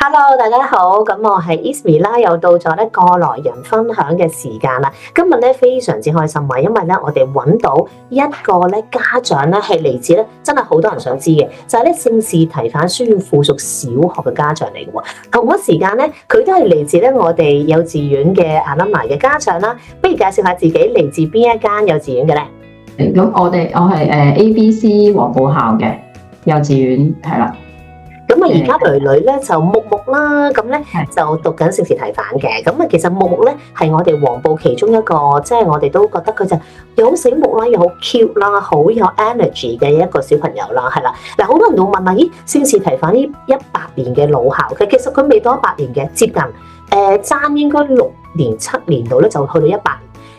Hello，大家好，咁我係 Ismi 啦，又到咗咧過來人分享嘅時間啦。今日咧非常之開心啊，因為咧我哋揾到一個咧家長咧係嚟自咧真係好多人想知嘅，就係咧聖士提反書院附屬小學嘅家長嚟嘅喎。同一時間咧，佢都係嚟自咧我哋幼稚園嘅alumni嘅家長啦。不如介紹下自己嚟自邊一間幼稚園嘅咧？咁我係ABC 黃埔校嘅幼稚園係啦。咁啊，而家女女咧就木木啦，咁咧就讀緊聖士提反嘅。咁啊，其實木木咧係我哋黃埔其中一個，即係我哋都覺得佢就又好醒目啦，又好 cute 啦，好有 energy 嘅一個小朋友啦，係啦。嗱，好多人都問啊，咦，聖士提反呢100年嘅老校，其實佢未到100年嘅，接近爭應該6年7年度咧就去到100年。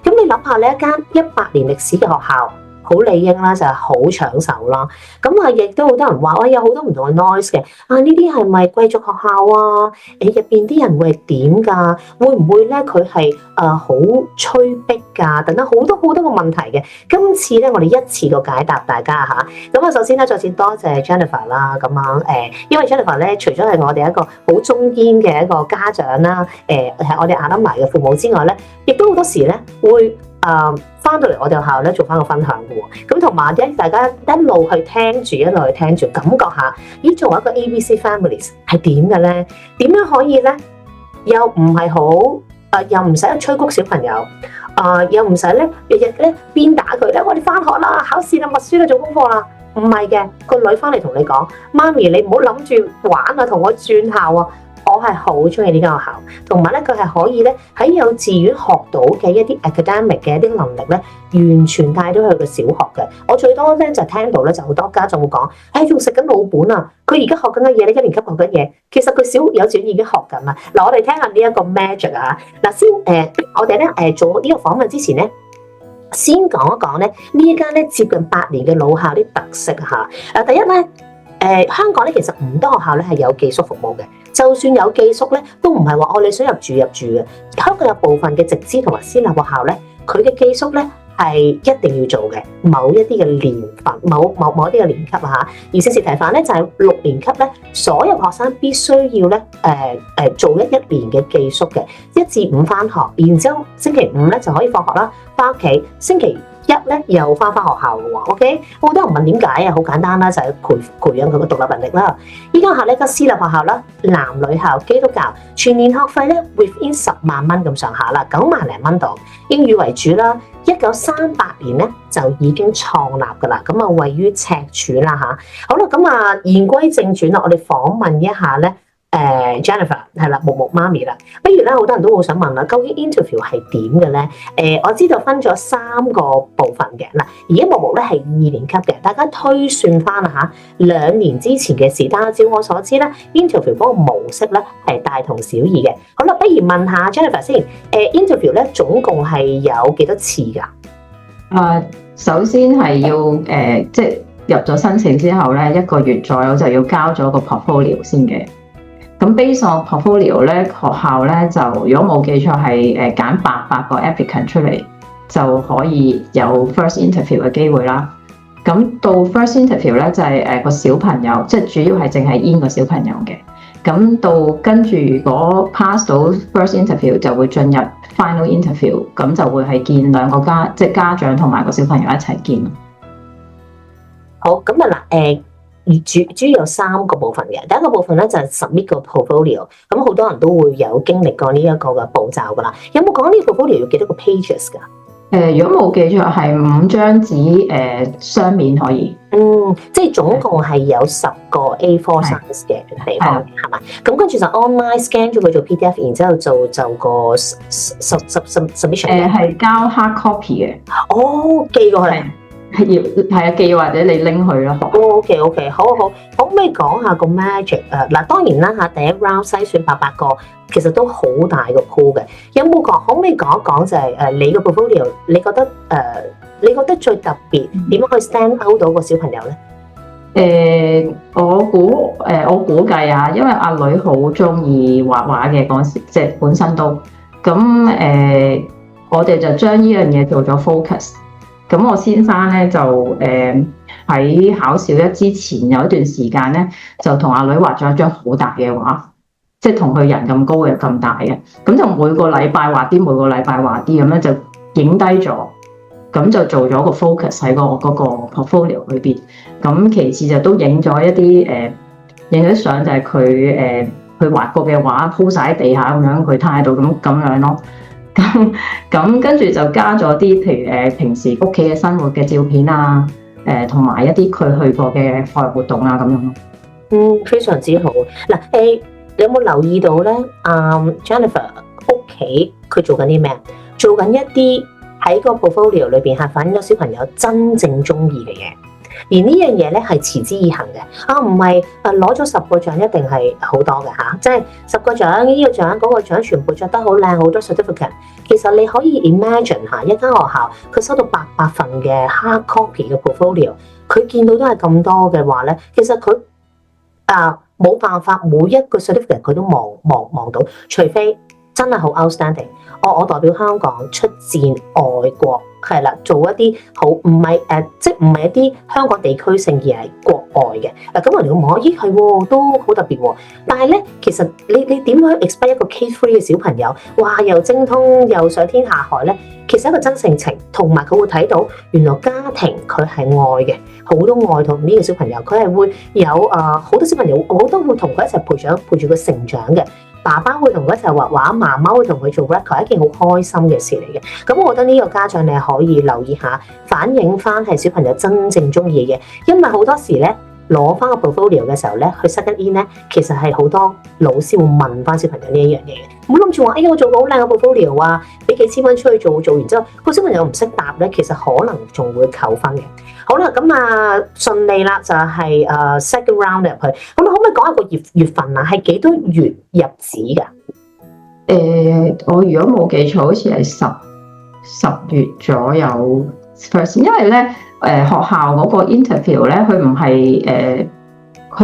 咁你諗下，你一間100年歷史嘅學校。好理應啦，就係好搶手啦。咁啊，亦都好多人話，喂，有好多唔同嘅 noise 嘅。啊，呢啲係咪貴族學校啊？入邊啲人會係點㗎？會唔會咧佢係好催逼㗎？等等好多好多個問題嘅。今次咧，我哋一次過解答大家嚇。咁啊，首先咧，再次多謝 Jennifer 啦。咁樣因為 Jennifer 咧，除咗係我哋一個好中堅嘅一個家長啦，係我哋alumni嘅父母之外咧，亦都好多時咧會翻到嚟我哋學校咧做翻個分享嘅喎，咁同埋大家一路去聽住，感覺下，咦，作為一個 ABC families 係點嘅咧？點樣可以咧？又唔係好又唔使催谷小朋友，又唔使咧日日咧鞭打佢咧，我哋翻學啦，考試啦，默書啦，做功課啦，唔係嘅，個女翻嚟同你講，媽咪你唔好諗住玩啊，同我轉校啊！我係好中意呢間學校，同埋咧佢係可以咧喺幼稚園學到嘅一啲 academic 嘅一啲能力咧，完全帶到去個小學嘅。我最多咧就聽到咧就好多家長會講，仲食緊老本啊！佢而家學緊嘅嘢咧，一年級學緊嘢，其實佢小幼稚園已經學緊啦。嗱，我哋聽下呢一個 magic 啊！嗱，先我哋咧做呢個訪問之前咧，先講一講咧呢一間咧接近100年嘅老校啲特色嚇。第一咧。香港咧其實唔多學校咧係有寄宿服務嘅，就算有寄宿咧，都唔係話你想入住嘅。香港有部分嘅直資同埋私立學校咧，佢嘅寄宿咧係一定要做嘅，某一啲嘅年份，某一啲嘅年級嚇。而聖士提反咧就係6年級咧，所有學生必須要咧做一年嘅寄宿嘅，1至5翻學，然之後星期5咧就可以放學啦，翻屋企，星期1咧又翻學校嘅喎 ，OK？ 好多人問點解啊？好簡單啦，就係培養佢嘅獨立能力啦。依間學校呢間私立學校啦，男女校基督教，全年學費咧 within 10萬蚊咁上下啦，9萬零蚊度，英語為主啦。1938年咧就已經創立㗎啦，咁啊位於赤柱啦嚇。好啦，咁啊言歸正傳啦，我哋訪問一下咧。Jennifer 係啦，木木媽咪啦，不如咧好多人都好想問啦，究竟 interview 係點嘅咧？我知道分咗3個部分嘅嗱，而家木木咧係2年級嘅，大家推算翻啦嚇，2年之前嘅事，但係照我所知咧，interview 嗰個模式咧係大同小異嘅。好啦，不如問下 Jennifer 先，interview 咧總共係有幾多次㗎？首先係要即係入咗申請之後咧，1個月左右就要交咗個 portfolio 先嘅。咁 based on portfolio 咧，學校咧就如果冇記錯係揀800個 applicant 出嚟，就可以有 first interview 嘅機會啦。咁到 first interview 咧就係個小朋友，即係主要係淨係 in 個小朋友嘅。咁到跟住如果 pass 到 first interview 就會進入 final interview，咁就會係見2個即係家長同埋個小朋友一齊見。好，咁啊嗱主要有3個部分嘅，第一個部分咧就係 submit 個 portfolio， 咁好多人都會有經歷過呢一個嘅步驟噶啦。有冇講呢個 portfolio 要幾多個 pages 㗎？如果冇記錯係5張紙雙面可以。即係總共係有10個 A4 size 嘅地方，係嘛？咁跟住就 online scan 咗佢做 PDF， 然之後就個 submission。係交 hard copy 嘅。哦，寄過去。係啊，寄或者你拎去咯。OK， 好，可唔可以講下個 magic 嗱，當然啦嚇，第一 round 篩選800個，其實都好大個 pool 嘅。有冇講？可唔可以講一講就係你個 portfolio？你覺得最特別點樣可以 stand out 到個小朋友咧？我估計啊，因為阿女好中意畫畫嘅嗰時，即係本身都咁我哋就將呢樣嘢做咗 focus。咁我先生咧就喺考小1之前有一段時間咧，就同阿女畫咗一張好大嘅畫。即係同佢人咁高嘅咁大嘅，咁就每個禮拜畫啲，每個禮拜畫啲咁樣就影低咗，咁就做咗個 focus 喺嗰個 portfolio 裏邊。咁其次就都影咗一啲影咗相，就係佢畫過嘅畫鋪晒喺地下咁樣，佢攤喺度咁樣咯。咁跟住就加咗啲，譬如平時屋企嘅生活嘅照片啊，同埋一啲佢去過嘅課外活動啊咁樣咯。非常之好。嗱，你有冇留意到咧？Jennifer 屋企佢做緊啲咩？做緊一啲喺個 portfolio 裏邊係反映咗小朋友真正中意嘅嘢。而呢樣嘢咧係持之以恆嘅，唔係攞咗10個獎一定係好多嘅嚇，即係10個獎呢個獎嗰個獎全部着得好靚，好多 certificate。其實你可以 imagine 下一間學校佢收到800份嘅 hard copy 嘅 portfolio， 佢見到都係咁多嘅話咧，其實佢冇辦法每一個 certificate 佢都望到，除非真係好 outstanding。我代表香港出戰外國，係啦，做一啲好唔係即係唔係一啲香港地區性而係國外嘅。咁人哋會望，咦係喎，都好特別喎。但係咧，其實你點樣 expect 一個 K3 嘅小朋友，哇又精通又上天下海咧？其實一個真性情，同埋佢會睇到原來家庭佢係愛嘅，好多愛同呢個小朋友，佢係會有好多小朋友，好多會同佢一齊陪住佢成長嘅。爸爸會同佢一齊畫畫，媽媽會同佢做 record，係一件好開心嘅事嚟嘅。咁我覺得呢個家長你可以留意下，反映翻係小朋友真正中意嘅嘢，因為好多時咧攞翻個 portfolio 嘅時候咧，去 second in 咧，其實係好多老師會問翻小朋友呢一樣嘢嘅。唔好諗住話，哎呀我做個好靚嘅 portfolio 啊，俾幾千蚊出去做完之後，個小朋友唔識答咧，其實可能仲會扣分嘅。好啦，咁順利啦，就係second round 入去。咁可唔可以講下個月份啊？係幾多月入紙㗎？我如果冇記錯，好似係十月左右 first， 因為咧學校嗰個 interview 咧，佢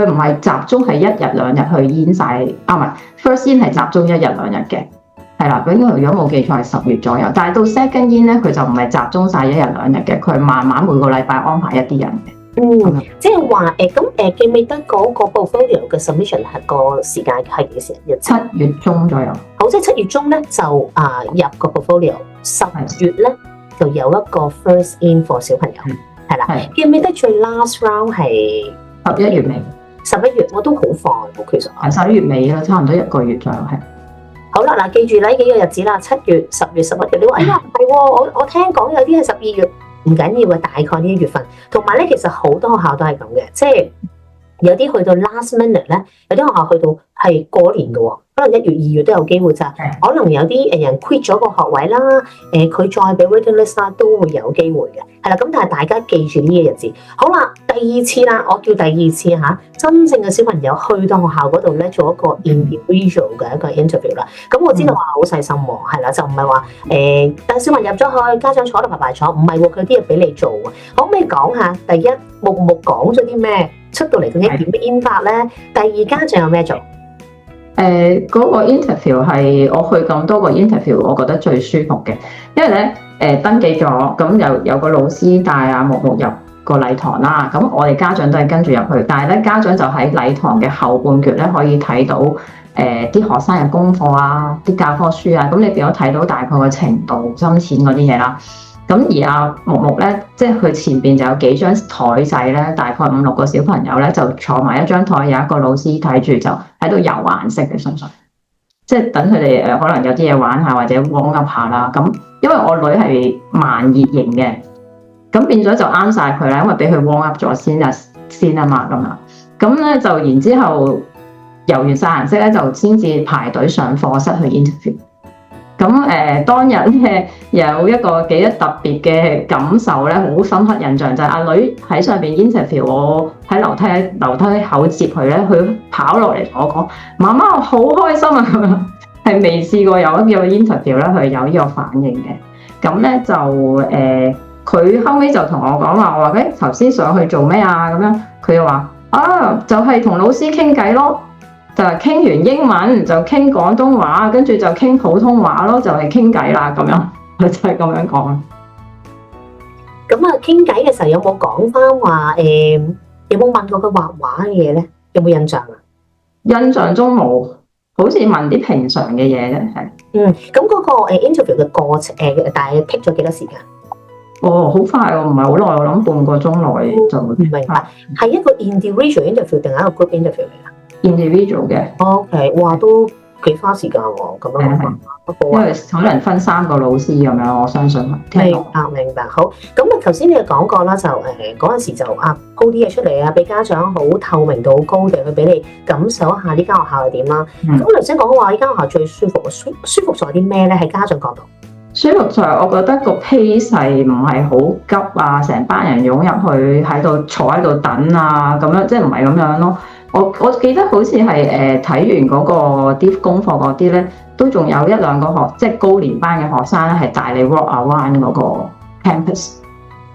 唔係集中係1日2日去 in 晒，唔係 first in 係集中1日2日嘅。係啦，如果冇記錯係10月左右，但係到 second in 咧，佢就唔係集中晒1日2日嘅，佢係慢慢每個禮拜安排一啲人嘅。即係話記唔記得嗰個 portfolio 嘅 submission 係個時間係幾時？7月中左右。好，即係7月中咧就入個 portfolio，10月咧就有一個 first in for 小朋友，係啦。記唔記得最 last round 係11月尾？11月我都好快喎，其實係11月尾啦，差唔多1個月左右係。好啦，嗱，記住呢幾個日子啦，7月、10月、11月。你話哎呀唔係喎，我聽講有啲係12月，唔緊要嘅，大概呢一月份。同埋咧，其實好多學校都係咁嘅，即係有啲去到 last minute 咧，有啲學校去到係過年嘅喎，可能1月、2月都有機會咋。可能有啲人 quit 咗個學位啦，佢再俾 waiting list 啦，都會有機會嘅。係啦，咁但係大家記住呢個日子。好啦，第二次啦，我叫第二次嚇，真正嘅小朋友去到學校嗰度咧，做一個 individual 嘅一個 interview 啦。咁我知道話好細心喎，係啦，就唔係話但小朋友入咗去，家長坐喺度排坐，唔係喎，佢啲嘢俾你做喎。可唔可以講下第一木講咗啲咩？出到嚟究竟點 in 法咧？第二家長有咩做？嗰個 interview 係我去咁多個 interview，我覺得最舒服嘅，因為咧登記咗，咁有個老師帶阿木入個禮堂啦，咁我哋家長都係跟住入去，但係咧家長就喺禮堂嘅後半段咧可以睇到啲學生嘅功課啊、啲教科書啊，咁你變咗睇到大概嘅程度、深淺嗰啲嘢啦。咁而阿木咧，即係佢前邊就有幾張台仔咧，大概5、6個小朋友咧就坐埋一張台，有一個老師睇住就喺度油顏色嘅，純粹即係等佢哋可能有啲嘢玩下或者 warm up 下啦。咁因為我女係慢熱型嘅，咁變咗就啱晒佢啦，因為俾佢 warm up 咗先啊嘛咁啊。咁咧就然之後油完晒顏色咧，就先至排隊上課室去 interview。咁當日咧有一個幾特別嘅感受咧，好深刻印象就係阿女喺上邊 interview，我喺樓梯口接佢咧，佢跑落嚟同我講：媽媽我好開心啊！咁樣係未試過有一個 interview 咧，佢有呢個反應嘅。咁咧就佢後尾就同我講話，我話頭先上去做咩啊？咁樣佢就話就係同老師傾偈咯。就係傾完英文就傾廣東話，跟住就傾普通話咯，就係傾偈啦咁樣，佢就係咁樣講。咁傾偈嘅時候有冇講翻話有冇問過佢畫畫嘅嘢咧？有冇印象啊？印象中冇，好似問啲平常嘅嘢啫，係。咁嗰個 interview 嘅過程大概 take 咗幾多時間？哦，好快喎，唔係好耐，我諗半個鐘內就會。明白，係一個 individual interview 定係一個 group interview 嚟㗎 individual 嘅。OK， 哇，都幾花時間喎，咁樣。因為可能分3個老師咁樣，我相信。明白。好，咁啊，頭先你講過啦，就嗰陣時就鋪啲嘢出嚟啊，俾家長好透明度好高地去俾你感受一下呢間學校係點啦。咁頭先講話呢間學校最舒服，舒服在啲咩咧？喺家長角度。舒服在我覺得個 pace 唔係好急啊，成班人湧入去喺度坐喺度等啊，咁樣即係唔係咁樣咯。我記得好似係睇完嗰個啲功課嗰啲咧，都仲有1-2個即係高年班嘅學生咧，係帶你 walk around 嗰個 campus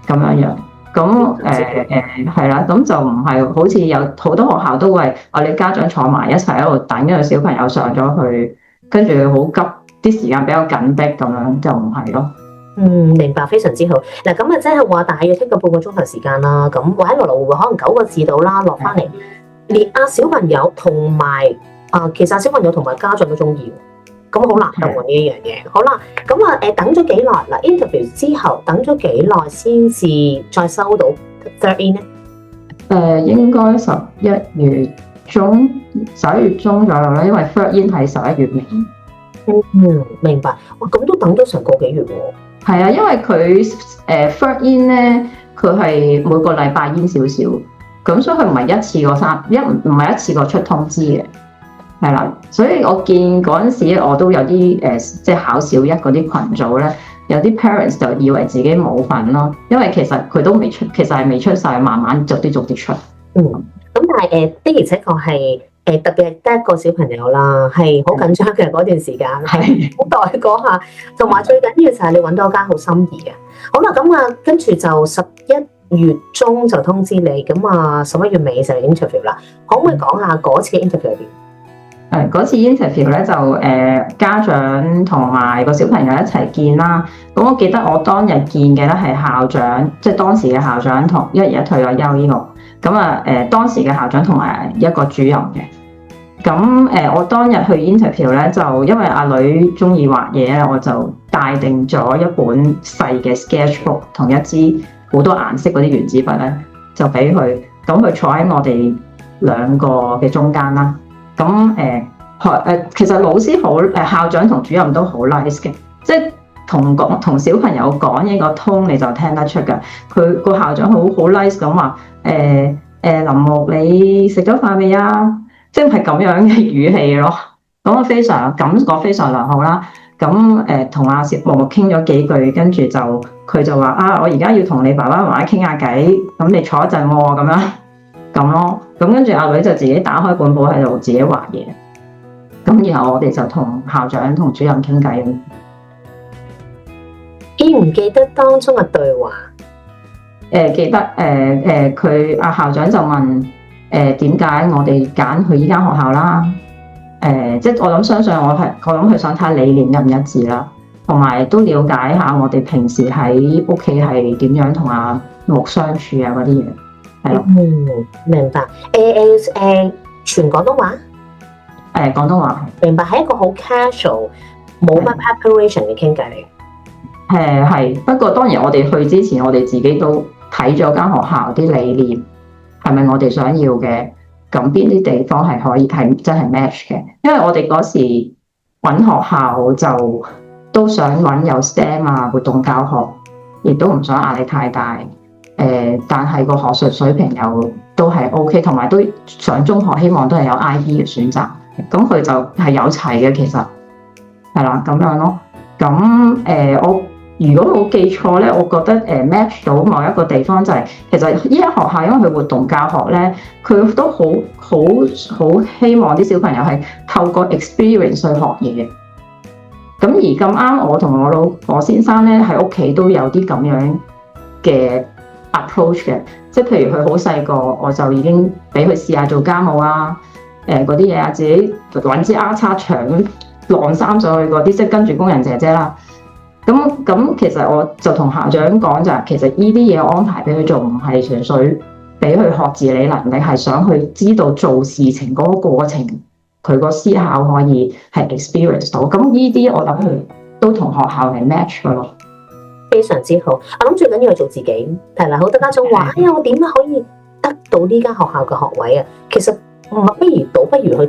咁樣。咁係啦，咁就唔係好似有好多學校都係你家長坐埋一齊喺度等，跟住小朋友上咗去，跟住好急，啲時間比較緊迫咁樣，就唔係咯。明白，非常之好。嗱，咁啊，即係話大約take個半個鐘頭時間啦。咁或者來回可能9個字到啦，落翻嚟。連小朋友同埋其實小朋友同埋家長都中意，咁好難得喎呢一樣嘢。好啦，咁啊等咗幾耐嗱 interview 之後等咗幾耐先至再收到 third in 咧？應該11月中左右啦，因為 third in 係11月尾。明白。哇，咁都等咗成個幾月喎。係啊，因為佢third in 咧，佢係每個禮拜 in 少少。咁所以佢唔係一次過唔係一次過出通知嘅，係啦。所以我見嗰陣時我都有啲即係考小一嗰啲群組咧，有啲 parents 就以為自己冇份咯，因為其實佢都未出，其實係未出晒，慢慢逐啲出。咁但係的而且確係特別係得一個小朋友啦，係好緊張嘅嗰段時間，係好待嗰下，同埋最緊要就係你揾到間好心儀嘅。好啦，咁啊跟住就11月中就通知你，咁啊11月尾就 interview 啦。可唔可以講下嗰次 interview 係點？嗰次 interview 咧就家長同埋個小朋友一齊見啦。咁我記得我當日見嘅咧係校長，即係當時嘅校長同因為而家退咗休呢個。咁啊當時嘅校長同埋一個主任嘅。咁我當日去 interview 咧，就因為阿女中意畫嘢咧，我就帶定咗一本細嘅 sketchbook 同一支好多顏色嗰啲原子筆咧，就俾佢，咁佢坐喺我哋2個嘅中間啦。咁其實老師好校長同主任都好 nice 嘅，即係同小朋友講嘢個 tone 你就聽得出㗎。佢個校長好 nice 咁話林木你食咗飯未啊？即係咁樣嘅語氣咯。咁我非常感覺非常良好啦。咁同阿木木傾咗幾句，跟住佢就話我而家要同你爸爸媽媽傾下偈，咁你坐一陣喎，咁咯。咁跟住阿女就自己打開本簿喺度自己畫嘢。咁然後我哋就同校長同主任傾偈。記唔記得當中嘅對話？記得佢校長就問點解我哋揀去依間學校啦？即係我諗相信我諗佢想睇下理念一唔一致啦，同埋都了解下我哋平時喺屋企係點樣同阿木相處啊嗰啲嘢，係咯。明白。全廣東話？廣東話。明白，係一個好 casual，冇乜 preparation 嘅傾偈嚟。係，不過當然我哋去之前，我哋自己都睇咗間學校啲理念係咪我哋想要嘅。咁邊啲地方係可以係真係 match 嘅？因為我哋嗰時揾學校就都想揾有 STEM 啊活動教學，亦都唔想壓力太大。但係個學術水平又都係 OK， 同埋都上中學希望都係有 IB 嘅選擇。咁佢就係有齊嘅，其實係啦咁樣咯。咁我如果冇記錯咧，我覺得match 到某一個地方就係、是、其實依間學校因為佢活動教學咧，佢都好希望啲小朋友係透過 experience 去學嘢。咁而咁啱我同我先生咧喺屋企都有啲咁樣嘅 approach 嘅，即係譬如佢好細個，我就已經俾佢試下做家務啊，嗰啲嘢啊，自己揾支叉長晾衫上去嗰啲，即係跟住工人姐姐啦。咁其實我就同校長講就係，其實呢啲嘢安排俾佢做，唔係純粹俾佢學自理能力，係想去知道做事情嗰個過程佢個思考可以係 experience 到。咁呢啲我諗都同學校係 match 嘅咯。非常之好，我諗最緊要係做自己。係啦，好多家長話：哎呀，我點樣可以得到呢間學校嘅學位啊？其實不如去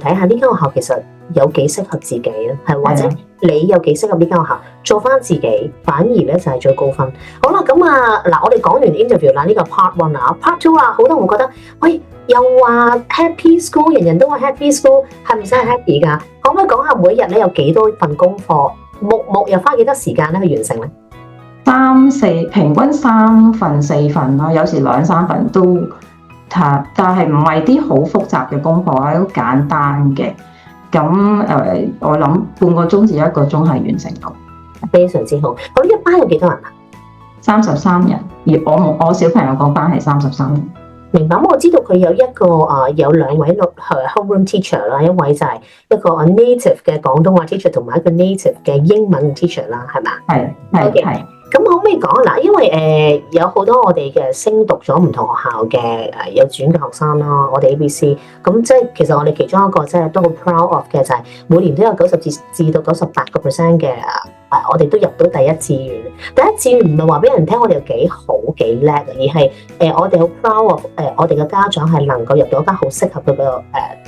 睇下呢間學校其實有幾適合自己咧，係或者你有幾適合呢間學校，做翻自己，反而咧就係最高分。好啦，咁嗱，我哋講完 interview 啦，呢個 part one 啊，part two 啊，好多人會覺得，喂，又話 happy school，人人都話 happy school，係唔使 happy 㗎？可唔可以講下每一日咧有幾多份功課，木又花幾多時間咧去完成咧？平均3份4份啦，有時2、3份都，但係唔係啲好複雜嘅功課，係好簡單嘅。咁我諗半個鐘至1個鐘係完成到，非常之好。好，一班有幾多人啊？33人，而我小朋友嗰班係33人。明白。我知道佢有有2位homeroom teacher 啦，一位就係一個 native 嘅廣東話 teacher，同埋一個 native 嘅英文 teacher 啦，係嘛？係。咁可唔可以講嗱？因為有好多我哋嘅升讀咗唔同學校嘅幼稚園嘅學生啦，我哋 ABC， 咁即係其實我哋其中一個即係都好 proud of 嘅就係每年都有90至到98% 嘅我哋都入到第一志願。第一志願唔係話俾人聽我哋有幾好幾叻，而係我哋好 proud of 我哋嘅家長係能夠入到一間好適合嘅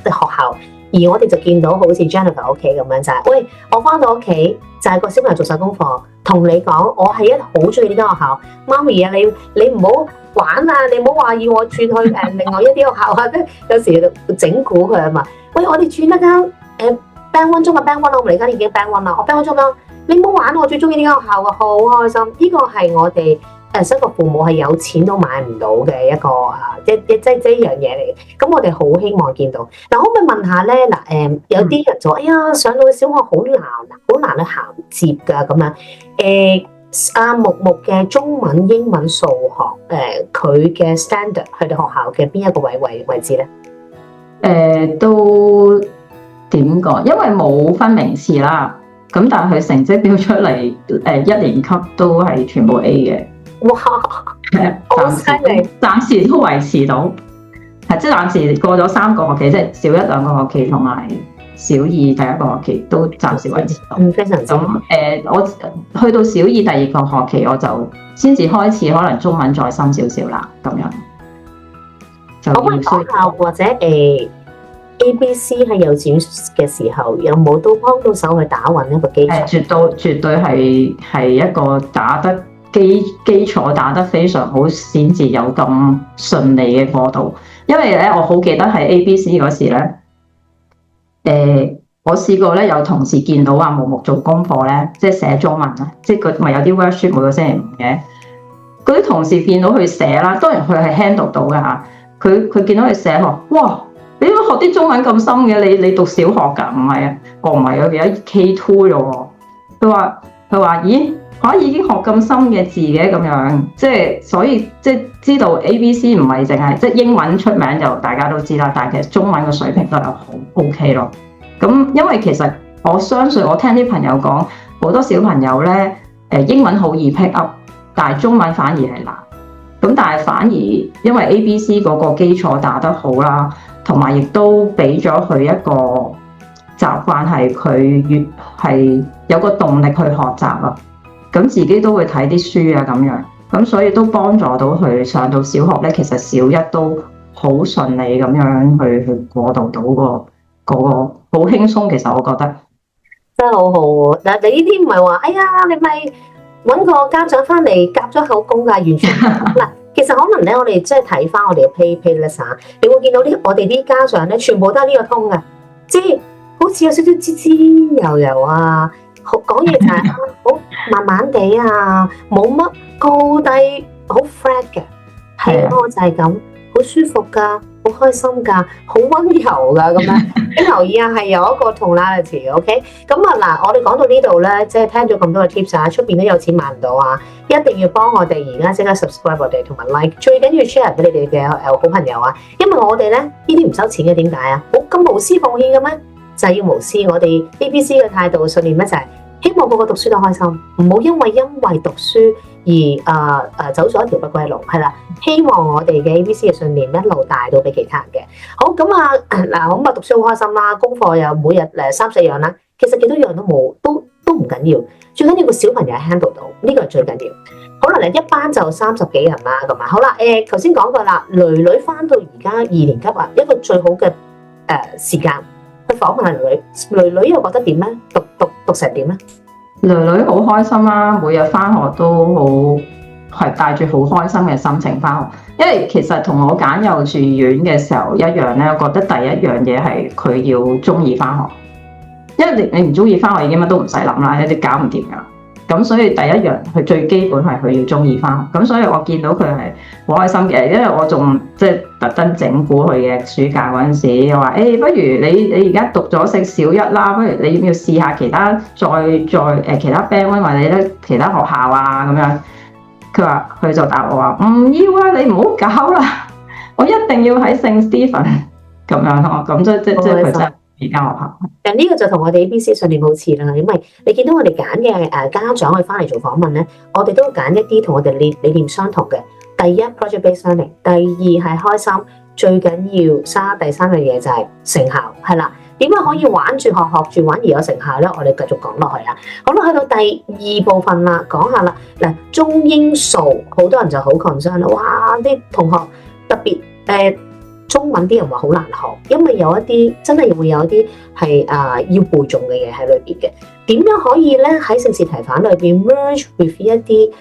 學校。而我哋就見到好似 Jennifer 屋企咁樣就係，喂，我翻到屋企就係個小朋友做晒功課，同你講我係好中意呢間學校，媽咪啊，你唔好玩啊，你唔好話要我轉去另外一啲學校啊，有時就整蠱佢啊嘛，喂，我哋轉一間Band 1中嘅 Band 1，我哋而家已經 Band 1啦，我 Band 1中啦，你唔好玩，我最中意呢間學校啊，好開心，呢個係我哋一個父母係有錢都買唔到嘅一個即一樣嘢嚟嘅。咁我哋好希望見到。嗱，可唔可以問下咧？嗱，有啲人就話：哎呀，上到小學好難去銜接㗎咁樣。阿木嘅中文、英文、數學，佢嘅 standard 去到學校嘅邊一個位置咧？都點講？因為冇分名次啦。咁但係佢成績表出嚟，1年級都係全部 A 嘅。哇！好犀利，暫時都維持到，即係暫時過咗3個學期，即係小1、2個學期同埋小2第1個學期都暫時維持到。非常之好。我去到小2第2個學期，我就先至開始可能中文再深少少啦，咁樣。可唔可以講下或者ABC 喺幼稚園嘅時候，有冇都幫到手去打穩一個基礎？絕對係一個打得基礎打得非常好，先至有咁順利嘅過渡。因為咧，我好記得喺 ABC 嗰時咧，我試過咧有同事見到阿木做功課咧，即係寫中文啦，即係佢咪有啲 worksheet 每個星期5嘅，嗰啲同事見到佢寫啦，當然佢係 handle 到㗎嚇，佢見到佢寫話，哇！你都學啲中文咁深嘅，你讀小學㗎？唔係啊，我唔係啊，而家 K2 咗喎。佢話，咦？已經學咁深嘅字嘅咁樣，即係所以即係知道 ABC 唔係淨係即係英文出名就大家都知啦，但係其實中文嘅水平都係好 OK 咯。咁因為其實我相信我聽啲朋友講，好多小朋友咧英文好易 pick up，但係中文反而係難。咁但係反而因為 ABC 嗰個基礎打得好啦。同埋亦都俾咗佢一個習慣，係佢越係有個動力去學習啊。咁自己都會睇啲書啊，咁樣咁所以都幫助到佢上到小學咧。其實小1都好順利咁樣去過渡到個好輕鬆。其實我覺得真係好好喎。嗱，你呢啲唔係話，哎呀，你咪揾個家長翻嚟夾咗口供㗎，完全嗱。其實可能咧，我哋即係睇翻我哋嘅 playlist，你會見到我哋啲家長咧，全部都係呢個通嘅，即係好似有少少滋滋悠悠啊，講嘢就係好慢慢地啊，冇乜高低，好 flat 嘅，係咯，就係咁，好舒服㗎，好開心㗎，好溫柔㗎咁樣。你留意下係有一個 tonality，OK？咁嗱，我哋講到呢度咧，即係聽咗咁多嘅 tips 啊，出邊都有錢買唔到啊！一定要幫我哋而家即刻 subscribe 我哋同埋 like， 最緊要 share 俾你哋嘅好朋友啊！因為我哋咧呢啲唔收錢嘅，點解啊？咁無私奉獻嘅咩？就係要無私。我哋 ABC 嘅態度信念咧就係希望個個讀書都開心，唔好因為讀書而走咗一條不歸路，係啦。希望我哋嘅 ABC 嘅信念一路帶到俾其他人嘅。好咁啊，嗱，咁啊讀書好開心啦，功課又每日3-4樣啦，其實幾多樣都冇，都唔緊要，最緊要個小朋友 handle 到，呢個係最緊要。好啦，一班就30幾人啦，咁啊，好啦，頭先講過啦，女女翻到而家2年級啊，一個最好嘅時間去訪問下女女又覺得點咧？讀成點咧？女女好開心啦，每日翻學都係帶住好開心嘅心情翻學，因為其實同我揀幼稚園嘅時候一樣咧，我覺得第一樣嘢係佢要中意翻學，因為你唔中意翻學已經乜都唔使諗啦，一啲搞唔掂噶。咁所以第一樣佢最基本係佢要中意翻學，咁所以我見到佢係好開心嘅，因為我仲即係特登整蠱佢嘅暑假嗰陣時，我話不如你而家讀咗升小一啦，不如你要唔要試下其他再其他 band 或者咧其他學校啊咁樣。佢就答我話唔要啊，你唔好搞啦，我一定要喺聖 Stephen 咁樣咯。咁即係佢真係而家學校。呢個就同我哋 ABC 信念好似啦，因為你見到我哋揀嘅家長去翻嚟做訪問咧，我哋都揀一啲同我哋理念相同嘅。第一 project based learning，第二係開心，最緊要第三樣嘢就係成效，係啦。點樣可以玩住學住玩而有成效咧？我哋繼續講落去啦。好啦，去到第2部分啦，講下啦。嗱，中英數好多人就好 concern 啦。哇！啲同學特別中文啲人話好難學，因為有一啲真係會有一啲係要背誦嘅嘢喺裏邊嘅。點樣可以咧喺聖士提反裏邊 merge with 一啲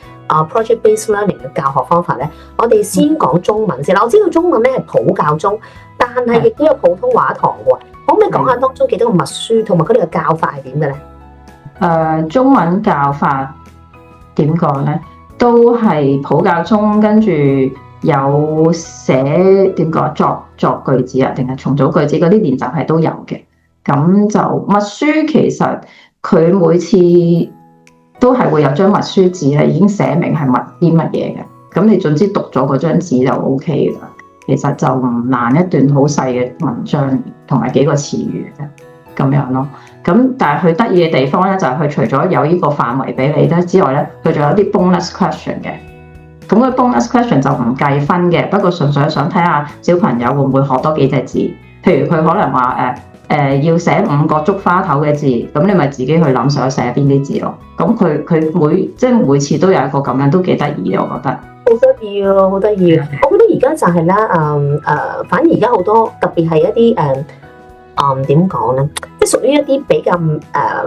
project based learning 嘅教學方法咧？我哋先講中文先啦。我知道中文咧係普教中，但係亦都有普通話堂喎。可唔可以講下當中幾多個默書，同埋佢哋嘅教法係點嘅咧？中文教法點講咧？都係普教中，跟住有寫點講作句子啊，定係重組句子嗰啲練習係都有嘅。咁就默書其實佢每次都係會有張默書紙咧，已經寫明係默啲乜嘢嘅。咁你總之讀咗嗰張紙就 OK 啦。其實就唔難，一段好細嘅文章同埋幾個詞語嘅咁樣咯。咁但係佢得意嘅地方咧，就係佢除咗有呢個範圍俾你咧之外咧，佢仲有啲 bonus question 嘅。咁個 bonus question 就唔計分嘅，不過純粹想睇下小朋友會唔會學多幾隻字。譬如佢可能話要寫5個竹花頭嘅字，咁你咪自己去諗想寫邊啲字咯。咁佢每次都有一個咁樣，都幾得意嘅，我覺得。好得意啊！好得意啊！我覺得而家就係咧，反而而家好多特別係一啲點講咧，即係屬於一啲比較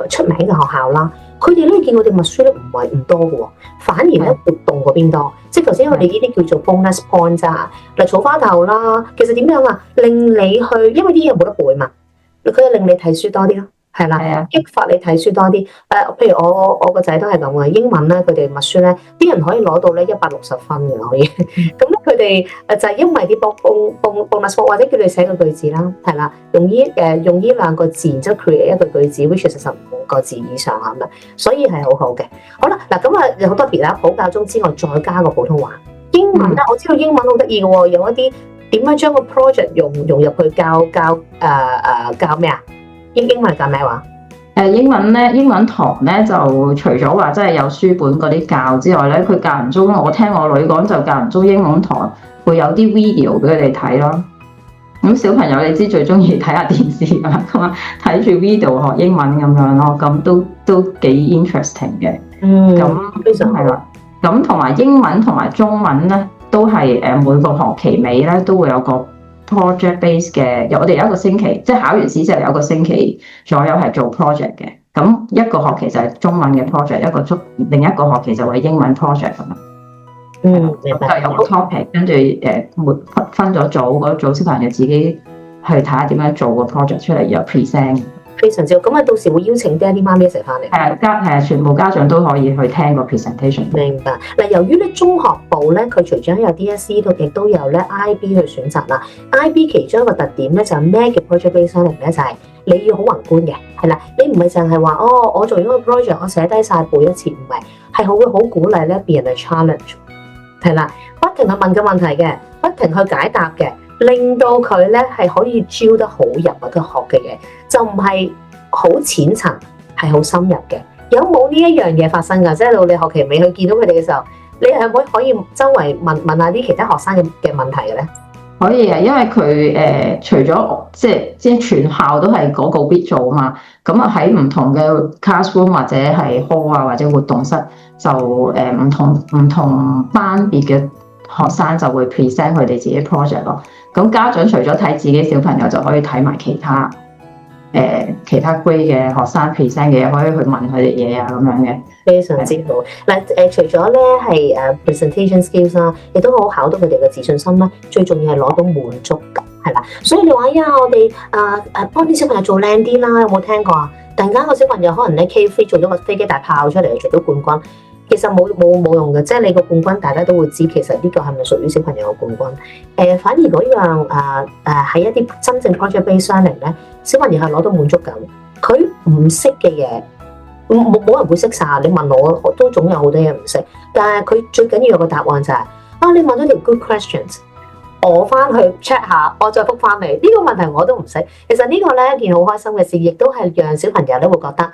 出名嘅學校啦。佢哋咧見我哋默書咧唔多嘅喎，反而咧活動嗰邊多。即係頭先我哋呢啲叫做 bonus points 啊，嗱草花頭啦，其實點樣啊？令你去，因為啲嘢冇得背嘛，佢係令你睇書多啲咯。係啦，激發你睇書多啲。譬如我個仔都係咁嘅，英文咧佢哋默書咧，啲人可以攞到咧160分嘅可以。咁咧佢哋就係因為啲bonus point或者叫你寫個句子啦，係啦，用呢2個字，然之後 create 一個句子 ，which is 15個字以上咁啦，所以係好好嘅。好啦，嗱咁啊有好多別啦，普教中之外再加個普通話。英文咧，我知道英文好得意嘅喎，有一啲點樣將個 project 融入去教咩啊？英文教咩話？英文堂咧就除咗話真係有書本嗰啲教之外咧，佢間唔中，我聽我女講就間唔中英文堂會有啲 video 俾佢哋睇咯。咁小朋友你知最中意睇下電視㗎嘛，睇住 video 學英文咁樣咯，咁都幾 interesting 嘅。咁非常係啦。咁同埋英文同埋中文咧，都係每個學期尾咧都會有個 project base 嘅，我哋有一個星期，即係考完試之後有一個星期左右係做 project 嘅。咁一個學期就係中文嘅 project，另一個學期就係英文 project 咁樣。明白。就有個 topic，跟住分咗組，嗰組小朋友自己去睇下點樣做個 project 出嚟，然後 present。非常之好，咁啊到時會邀請爹哋媽咪一齊翻嚟。係全部家長都可以去聽個 presentation。明白。嗱，由於咧中學部咧，佢除咗有 DSE 都亦都有咧 IB 去選擇啦。IB 其中一個特點咧就係咩叫 project based learning 咧，就係你要好宏觀嘅，係啦，你唔係淨係話我做咗個 project， 我寫低晒背一次，唔係，係好鼓勵咧別人去 challenge， 係啦，不停去問個問題嘅，不停去解答嘅。令到佢咧係可以招得好入啊！佢學嘅嘢就唔係好淺層，係好深入嘅。有冇呢一樣嘢發生㗎？即係到你學期尾去見到佢哋嘅時候，你係可以周圍問下啲其他學生嘅問題嘅咧？可以啊，因為佢除咗即係全校都係嗰個 bit 做啊嘛，咁啊喺唔同嘅 classroom 或者係 hall 啊或者活動室，就唔同班別嘅學生就會 present 佢哋自己 project 咯。咁家長除咗睇自己小朋友，就可以睇埋其他 grade 嘅學生 present 嘅嘢，可以去問佢哋嘢啊咁樣嘅。非常之好。嗱除咗咧係presentation skills 啦，亦都好考到佢哋嘅自信心啦。最重要係攞到滿足感，係啦。所以你話呀，我哋幫啲小朋友做靚啲啦，有冇聽過啊？突然間個小朋友可能咧 K3 做咗個飛機大炮出嚟，做到冠軍。其實冇用嘅，即係你個冠軍大家都會知，其實呢個係咪屬於小朋友嘅冠軍？反而嗰樣喺一啲真正 project based learning 咧，小朋友係攞到滿足感。佢唔識嘅嘢，冇人會識晒。你問我都總有好多嘢唔識，但係佢最緊要有個答案就係你問咗條 good questions， 我翻去 check 下，我再覆翻你。呢個問題我都唔識。其實呢個咧一件好開心嘅事，亦都係讓小朋友咧會覺得。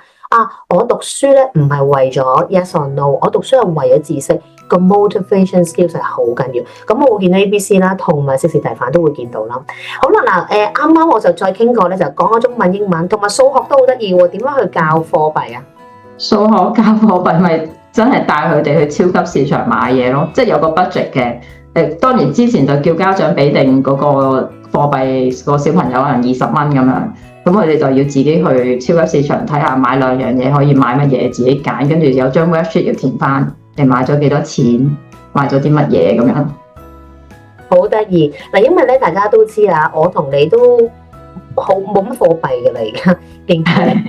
我讀書咧唔係為咗 yes or no， 我讀書係為咗知識，個 motivation skills 係好緊要。咁我會見到 ABC 啦，同埋識時題反都會見到啦。好啦，啱啱我就再傾過咧，就講咗中文、英文同埋數學都好得意喎。點樣去教貨幣啊？數學教貨幣咪真係帶佢哋去超級市場買嘢咯，即係有個 budget 嘅。當然之前就叫家長俾定嗰個貨幣個小朋友可能20蚊咁樣。咁佢哋就要自己去超級市場睇下買兩樣嘢可以買乜嘢，自己揀，跟住有張 worksheet 要填翻，你買咗幾多錢，買咗啲乜嘢咁樣。好得意嗱，因為咧大家都知啊，我同你都冇乜貨幣嘅啦，而家連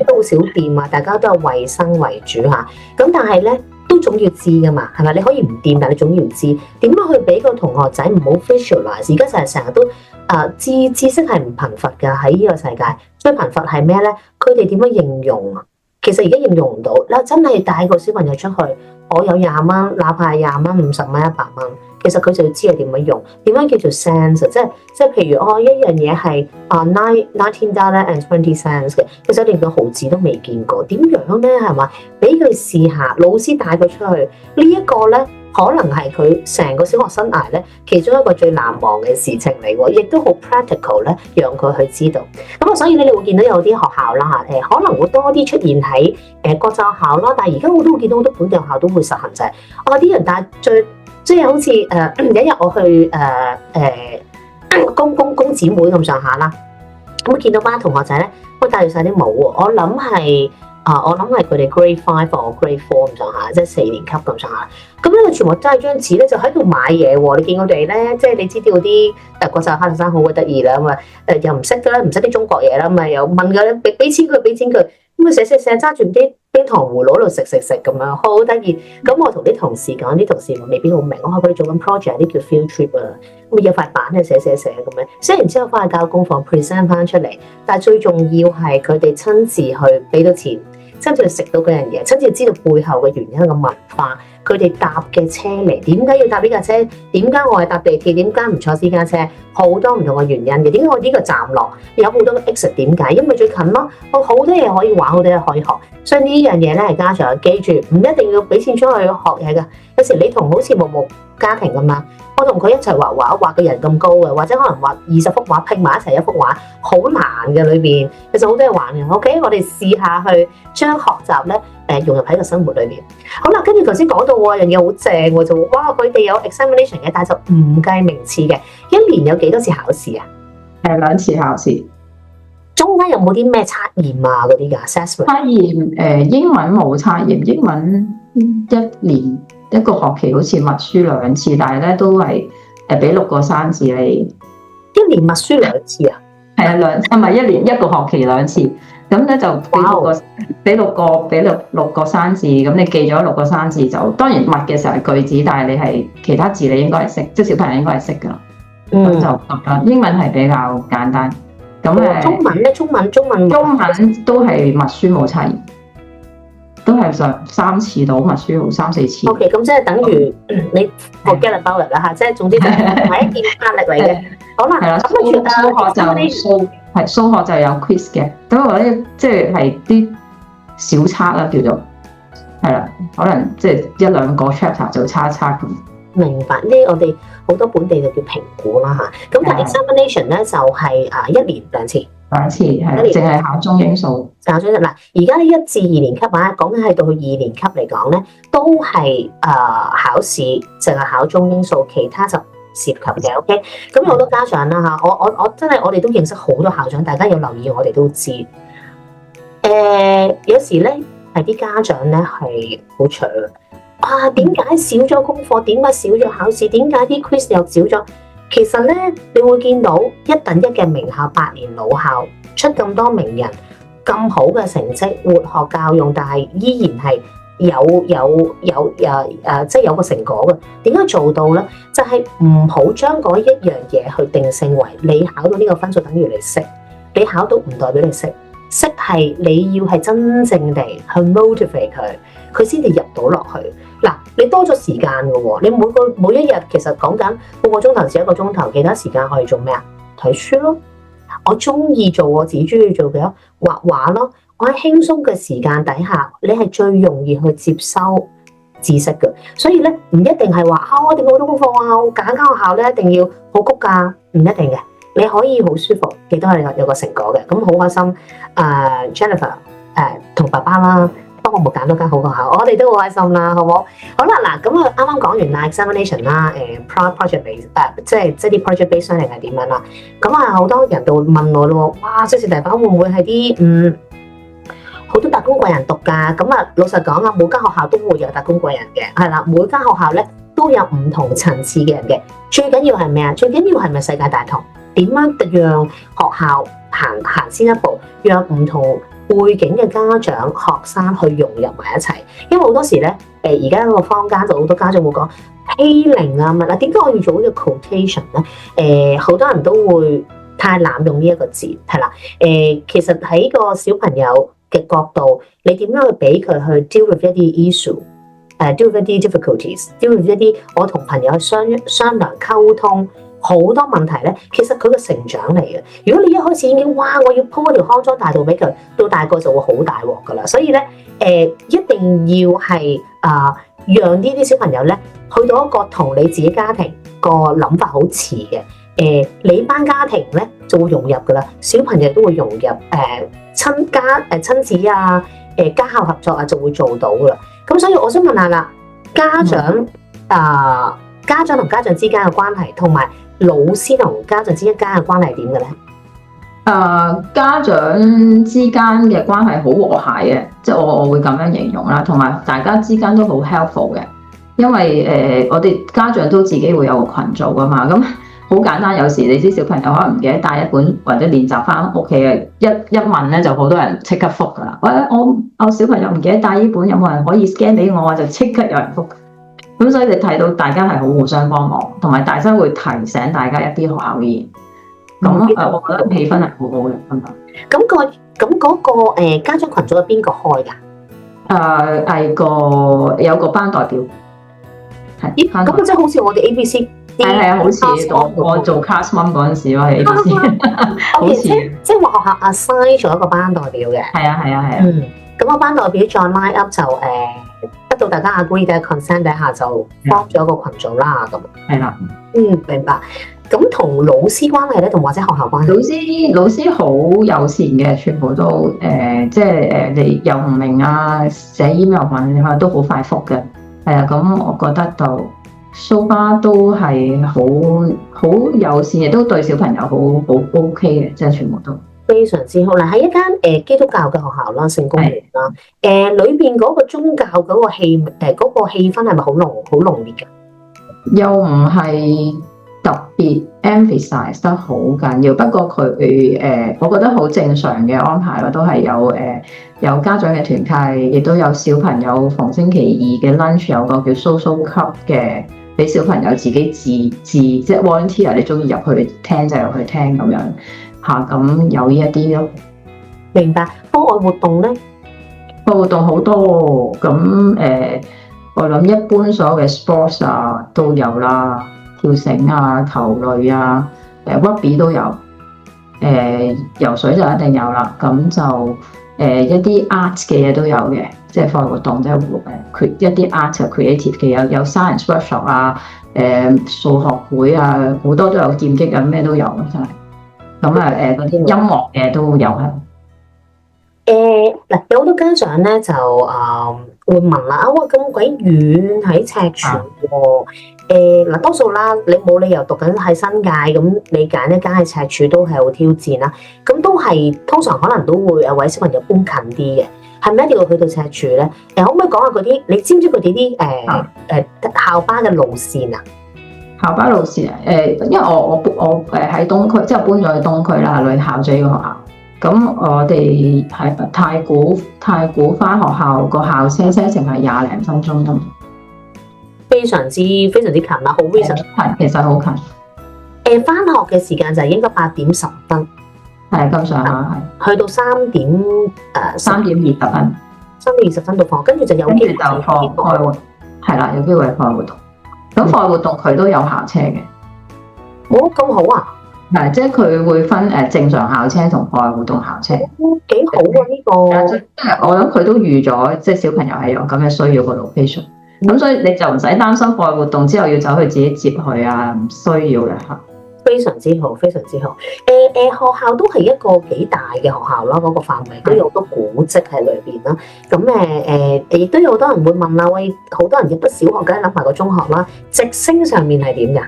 都好少掂啊，大家都係衞生為主嚇。咁但係咧都總要知噶嘛，係咪？你可以唔掂，但你總要知點樣去俾個同學仔唔好 visualize。而家成日都知識係唔貧乏㗎，喺呢個世界。最貧乏係咩咧？佢哋點樣應用啊？其實而家應用唔到。你真係帶個小朋友出去，我有20蚊，哪怕係20蚊、50蚊、100蚊，其實佢就要知係點樣用，點樣叫做 cents， 即係譬如一樣嘢係$19.20嘅，其實連個毫子都未見過，點樣咧係嘛？俾佢試下，老師帶佢出去，呢個咧。可能係佢成個小學生涯咧，其中一個最難忘嘅事情嚟喎，亦都好 practical 咧，讓佢去知道。咁啊，所以你會見到有啲學校啦嚇，可能會多啲出現喺國際學校啦，但係而家我都會見到好多本地學校都會實行就係，啲人帶即係好似有一日我去公姊妹咁上下啦，咁見到班同學仔咧，我帶住晒啲帽喎，我諗係佢哋 grade 5或 grade 4咁上下，即係4年級咁上下。咁咧，全部揸張紙咧，就喺度買嘢喎。你見我哋咧，即係你知道啲國際學生好鬼得意啦，咁啊又唔識㗎啦，唔識啲中國嘢啦，咁啊又問佢咧，俾錢佢，咁啊寫揸住啲冰糖葫蘆喺度食咁樣，好得意。咁我同啲同事講，啲同事未必好明，我話佢哋做緊 project，啲叫 field trip 啊，咁有塊板咧寫咁樣，寫完之後翻去交功課 present 翻出嚟。但係最重要係佢哋親自去俾到錢。親自食到嗰樣嘢，親自知道背後嘅原因嘅文化，佢哋搭嘅車嚟，點解要搭呢架車？點解我係搭地鐵？點解唔坐私家車？好多唔同嘅原因嘅。點解我呢個站落有好多個 exit？點解？因為最近咯，我好多嘢可以玩，好多嘢可以學。所以呢樣嘢咧，係家長記住，唔一定要俾錢出去學嘢㗎。有時你同好似木家庭咁樣，我同佢一齊畫畫，畫個人咁高嘅，或者可能畫20幅畫拼埋一齊一幅畫，好難嘅裏邊。其實好多嘢玩嘅。OK， 我哋試下去將學習咧融入喺個生活裏邊。好啦，跟住頭先講到喎，樣嘢好正喎，就哇佢哋有 examination 嘅，但係就唔計名次嘅。一年有幾多次考試啊？2次考試。中間有冇啲咩測驗啊？嗰啲㗎 assessment？測驗英文冇測驗，英文1年一個學期好似默書2次，但係咧都係俾6個生字你。一年默書2次啊？係啊，唔係1年1個學期2次，咁咧就俾6個生字，咁你記咗6個生字就當然默嘅時候係句子，但係你係其他字你應該係識，即係小朋友應該係識㗎。咁就讀啦。英文係比較簡單。咁中文咧，中文都係默書冇測驗，都係3次到默書好3、4次。OK， 咁即係等於你 forget about it 啦嚇，即係總之就係一件壓力嚟嘅。好啦，係啦，數學就有 quiz 嘅，咁我咧即係啲小測啦叫做。係啦，可能即係一兩個 chapter 就差咁。明白，呢我哋好多本地就叫評估啦嚇。咁但係 examination 咧就係1年2次。兩次係，淨係考中英數。考中英嗱，而家呢1至2年級啊，講緊係到去2年級嚟講咧，都係考試，淨係考中英數，其他就涉及嘅。OK，咁好多家長啦嚇，我真係我哋都認識好多校長，大家有留意我哋都知。有時咧係啲家長咧係好長啊，點解少咗功課？點解少咗考試？點解啲 quiz 又少咗？其實咧，你會見到1等1嘅名校百年老校出咁多名人，咁好嘅成績，活學教用，但係依然係即係有個成果嘅。點解做到咧？就係唔好將嗰一樣嘢去定性為你考到呢個分數等於你識，你考到唔代表你識，識係你要係真正地去 motivate 佢先至入到落去。嗱，你多咗時間嘅喎，你每一日其實講緊半個鐘頭至1個鐘頭，其他時間可以做咩啊？睇書咯，我中意做我自己中意做嘅咯，畫畫咯。我喺輕鬆嘅時間底下，你係最容易去接收知識嘅。所以咧，唔一定係話我一定好多功課啊，我揀間學校咧一定要好谷㗎，唔一定嘅。你可以好舒服，亦都係有個成果嘅。咁好開心，Jennifer 同爸爸啦。幫我冇揀多間好學校，我哋都好開心啦，好唔好？好啦，嗱，咁啊，啱啱講完啦 examination 啦，project base，即係啲 project base learning係點樣啦？咁啊，好多人都問我咯，哇，即時大班會唔會係啲好多打工貴人讀㗎？咁啊，老實講啊，每間學校都會有打工貴人嘅，係啦，每間學校咧都有唔同層次嘅人嘅。最緊要係咩啊？最緊要係咪世界大同？點樣讓學校行先一步，讓唔同背景嘅家長、學生去融入埋一齊，因為好多時咧，而家個坊間就好多家長會講欺凌啊乜啦，點解我要做呢個 quotation 咧？好多人都會太濫用呢一個字，係啦。其實喺個小朋友嘅角度，你點樣去俾佢去 deal with 一啲 issue，deal with 一啲 difficulties，deal with 一啲我同朋友去商量溝通。好多問題咧，其實佢個成長嚟嘅。如果你一開始已經哇，我要鋪一條康莊大道俾佢，到大個就會好大鑊噶啦。所以咧，一定要係讓呢啲小朋友咧去到一個同你自己家庭個諗法好似嘅。你班家庭咧就會融入噶啦，小朋友都會融入親子啊，家校合作啊就會做到噶啦。咁所以我想問下啦，家長同家長之間嘅關係同埋老師同家長之間嘅關係係點嘅咧？家長之間嘅關係好和諧嘅，即係我會咁樣形容啦。同埋大家之間都好 helpful 嘅，因為我哋家長都自己會有個群組噶嘛。咁好簡單，有時你啲小朋友可能唔記得帶一本或者練習翻屋企嘅，一問咧就好多人即刻覆噶啦。我小朋友唔記得帶呢本，有冇人可以 scan 俾我啊？就即刻有人覆。咁所以你睇到大家係好互相幫忙，同埋大家會提醒大家一啲學校嘅嘢。咁我覺得氣氛係好好嘅，真係。咁嗰個家長群組係邊個開㗎？係有個班代表。係。咦？咁即係好似我哋 ABC。係啊，好似我做 class one 嗰陣時咯，係 ABC。好似。即係話學校 assign 咗一個班代表嘅。係啊。咁個班代表再 line up 就得到大家 agree 嘅 consent 底下就 form 咗個群組啦，咁。係啦。明白。咁同老師關係咧，同或者學校關係？老師好友善嘅，全部都即係你有唔明啊，寫 email 問都好快覆嘅。係啊，咁我覺得就so far都係好友善，亦都對小朋友好 OK 嘅，即係全部都。非常之好啦，喺一間基督教嘅學校啦，聖公會啦，裏邊嗰個宗教嗰個氣氛係咪好濃烈嘅？又唔係特別 emphasize 得好緊要，不過佢我覺得好正常嘅安排咯，都係有家長嘅團契，亦都有小朋友逢星期二嘅 lunch 有個叫 social club 嘅，俾小朋友自己即係 volunteer， 你中意入去聽就入去聽咁樣。咁有呢一啲咯，明白。課外活動咧，課外活動好多咁我諗一般所有嘅 sports 啊都有啦，跳繩啊、球類啊、rugby 都有，游水就一定有啦。咁就一啲 art 嘅嘢都有嘅，即係課外活動即係一啲 art creative 嘅有 science workshop 啊，數學會啊，好多都有劍擊啊，咩都有咯，真係。咁啊嗰啲音樂嘅都有係。嗱，有好多家長咧就會問啦，哇咁鬼遠喺赤柱喎，嗱多數啦，你冇理由讀緊喺新界，咁你揀一間喺赤柱都係好挑戰啦，咁都係通常可能都會為小朋友搬近啲嘅，係咪一定要去到赤柱咧？可唔可以講下嗰啲？你知唔知佢哋啲校巴嘅路線啊？校巴路線因為我喺東區，即係搬咗去東區啦，女校仔個學校。咁我哋喺太古返學校個校車程係20零分鐘咁，非常之近啦，好 recent。其實好近。返學嘅時間就係應該8點10分，係咁上下係。去到3點3點20分，3點20分到放，跟住就有機會就課外活動，係啦，有機會課外活動。咁課外活動佢都有校車嘅。哦，咁好啊！係，即係佢會分正常校車同課外活動校車，幾好啊呢個。我諗佢都預咗，即係小朋友係有咁嘅需要個 location，咁所以你就唔使擔心課外活動之後要走去自己接佢啊，唔需要嘅嚇。非常之好，非常之好。學校都係一個幾大嘅學校啦，嗰個範圍都有好多古蹟喺裏邊啦。咁亦都有好多人會問啦，喂，好多人入得小學，梗係諗埋個中學啦。直升上面係點㗎？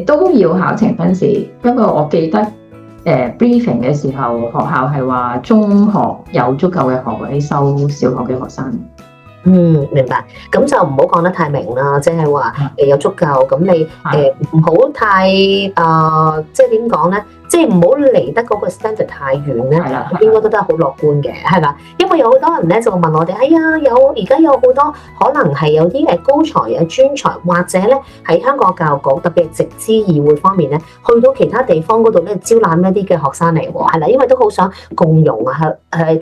都要考呈分試，不過我記得briefing 嘅時候，學校係話中學有足夠嘅學位收小學嘅學生。明白。咁就唔好講得太明啦，即係話有足夠，咁你唔好太即係點講咧？即係唔好離得嗰個 standard 太遠咧，應該都得好樂觀嘅，係啦。因為有好多人咧就會問我哋，哎呀，而家有好多可能係有啲高才啊、專才，或者咧喺香港教育局，特別係直資議會方面咧，去到其他地方嗰度咧招攬一啲嘅學生嚟喎，係啦，因為都好想共融啊，再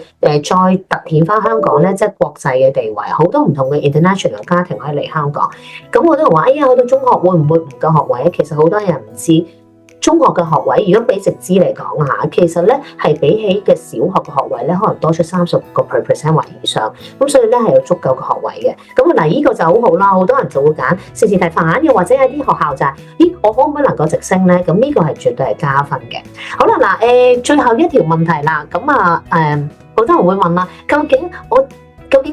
凸顯翻香港咧即係國際嘅地位，好多唔同嘅 international 家庭可以嚟香港。咁我都話，哎呀，去到中學會唔會唔夠學位？其實好多人唔知。中學嘅學位，如果比直資嚟講嚇，其實咧係比起嘅小學嘅學位咧，可能多出30% 或以上。咁所以咧係有足夠嘅學位嘅。咁嗱，依個就好好啦。好多人就會揀試試題反，又或者有啲學校就係，咦，我可唔可以能夠直升咧？咁呢個係絕對係加分嘅。好啦，嗱，最後一條問題啦。咁啊，好多人會問啦，究竟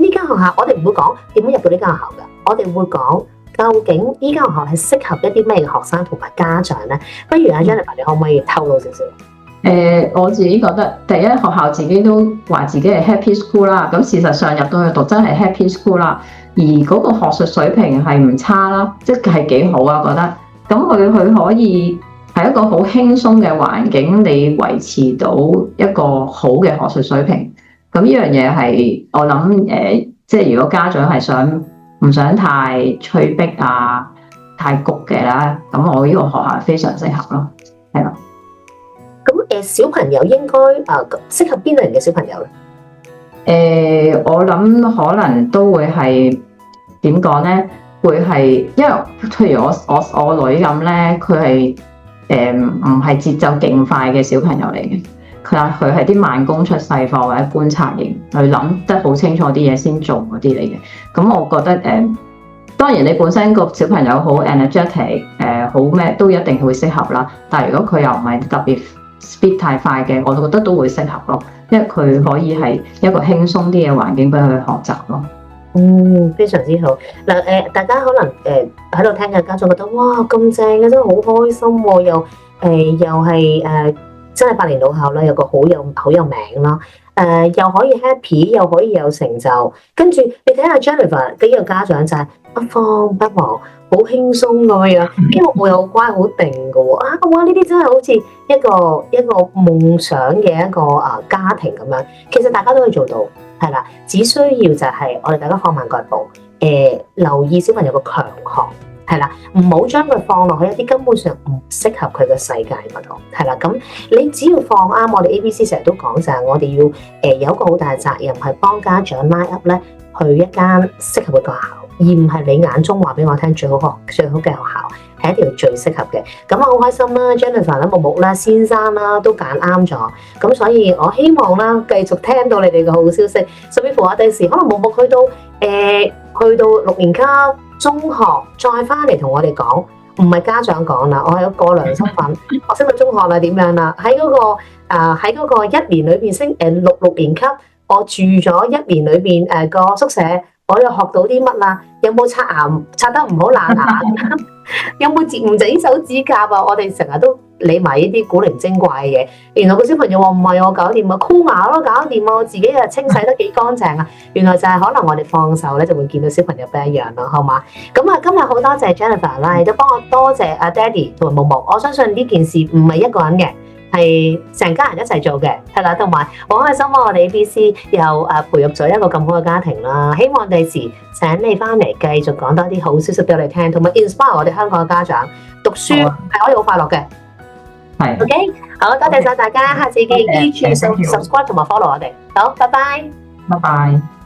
呢間學校，我哋唔會講點樣入到呢間學校㗎，我哋會講。究竟呢間學校係適合一啲咩嘅學生同埋家長咧？不如阿 Jennifer，你可唔可以透露少少？我自己覺得，第一學校自己都話自己係 Happy School 啦，咁事實上入到去讀真係 Happy School 啦，而嗰個學術水平係唔差啦，即係幾好啊，覺得。咁佢可以係一個好輕鬆嘅環境，你維持到一個好嘅學術水平。咁呢樣嘢係我諗即係如果家長係唔想太催逼啊、太谷嘅啦，咁我呢個學校係非常適合咯，係啦。咁小朋友應該適合邊類型嘅小朋友咧？我諗可能都會係點講咧？會係因為譬如我女咁咧，佢係唔係節奏勁快嘅小朋友嚟嘅。佢係啲慢工出細貨或者觀察型，去諗得好清楚啲嘢先做嗰啲嚟嘅。咁我覺得當然你本身個小朋友好 energetic， 好咩都一定會適合啦。但係如果佢又唔係特別 speed 太快嘅，我覺得都會適合咯，因為佢可以係一個輕鬆啲嘅環境俾佢學習咯。非常之好。嗱，大家可能喺度聽嘅家長覺得哇咁正嘅，真係好開心喎，又係真係8年老校啦，有個好有名啦，又可以 happy， 又可以有成就。跟住你睇下 Jennifer 呢個家長就係不慌不忙，好輕鬆咁樣，因為我又乖好定嘅喎。哇！呢啲真係好似一個夢想嘅一個家庭咁樣。其實大家都可以做到，係啦，只需要就係我哋大家放慢腳步，留意小朋友個強項。係啦，唔好將佢放落去一啲根本上唔適合佢嘅世界嗰度。係啦，咁你只要放啱，我哋 ABC 成日都講就係我哋要有一個好大嘅責任，係幫家長拉 up 咧去一間適合嘅學校。而唔係你眼中話俾我聽最好嘅學校係一條最適合嘅。咁啊好開心啦 ，Jennifer 啦、木木啦、先生啦都揀啱咗。咁所以我希望啦，繼續聽到你哋嘅好消息。甚至乎我第時可能木木去到6年級中學再翻嚟同我哋講，唔係家長講啦，我係個過來人身份，我升到中學啦點樣啦？喺嗰個1年裏邊升六年級，我住咗1年裏邊個宿舍。我又學到啲乜啦？有冇刷牙刷得唔好爛牙？有冇唔整手指甲啊？我哋成日都理埋呢啲古靈精怪嘅嘢。原來個小朋友話唔係我搞掂啊，箍牙咯搞掂啊，我自己啊清洗得幾乾淨啊。原來就係可能我哋放手咧，就會見到小朋友不一樣咯，好嘛？咁啊，今日好多謝 Jennifer 啦，亦都幫我多謝阿 Daddy 同埋木木。我相信呢件事唔係一個人嘅。係成家人一齊做嘅，係啦，同埋好開心啊！我哋 ABC 又培育咗一個咁好嘅家庭啦。希望第時請你翻嚟繼續講多啲好消息俾我哋聽，同埋 inspire 我哋香港嘅家長讀書係可以好快樂嘅。係，OK，好多謝晒大家，下次見，記住 subscribe 同埋 follow 我哋。好，拜拜，拜拜。